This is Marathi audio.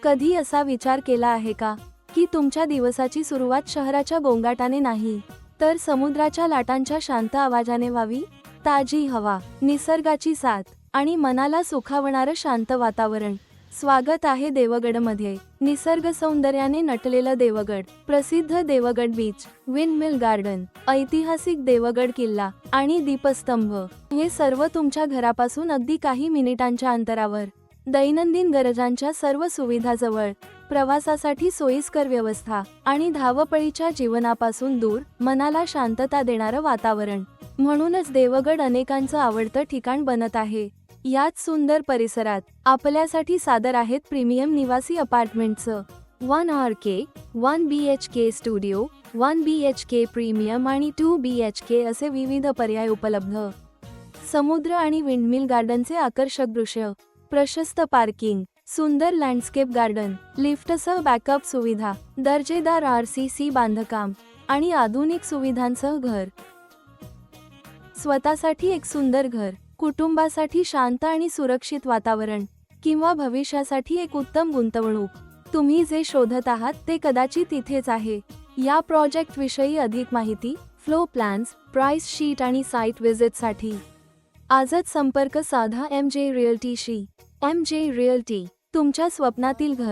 कधी असा विचार केला आहे का की तुमच्या दिवसाची सुरुवात शहराच्या गोंगाटाने नाही, तर समुद्राच्या लाटांच्या शांत आवाजाने व्हावी? ताजी हवा, निसर्गाची साथ आणि मनाला सुखावणारं शांत वातावरण. स्वागत आहे देवगडमध्ये. निसर्ग सौंदर्याने नटलेलं देवगड, प्रसिद्ध देवगड बीच, विंडमिल गार्डन, ऐतिहासिक देवगड किल्ला आणि दीपस्तंभ, हे सर्व तुमच्या घरापासून अगदी काही मिनिटांच्या अंतरावर. दैनंदिन गरजांच्या सर्व सुविधाजवळ, प्रवासासाठी सोयीस्कर व्यवस्था आणि धावपळीच्या जीवनापासून दूर, मनाला शांतता देणारं वातावरण. म्हणूनच देवगड अनेकांचं आवडतं ठिकाण बनत आहे. याच सुंदर परिसरात आपल्यासाठी सादर आहेत प्रीमियम निवासी अपार्टमेंटचं 1 RK, 1 BHK studio, 1 BHK premium आणि 2 BHK असे विविध पर्याय उपलब्ध. समुद्र आणि विंडमिल गार्डनचे आकर्षक दृश्य, प्रशस्त पार्किंग, सुंदर लँडस्केप गार्डन, लिफ्टसह बॅकअप सुविधा, दर्जेदार RCC बांधकाम आणि आधुनिक सुविधांसह घर. स्वतःसाठी एक सुंदर घर, कुटुंबासाठी शांत आणि सुरक्षित वातावरण, किंवा भविष्यासाठी एक उत्तम गुंतवणूक. तुम्ही जे शोधत आहात ते कदाचित इथेच आहे. या प्रोजेक्ट विषयी अधिक माहिती, फ्लो प्लॅन्स, प्राइस शीट आणि साइट व्हिजिटसाठी आजच संपर्क साधा MJ रिअल्टीशी. MJ रिअल्टी, तुमच्या स्वप्नातील घर.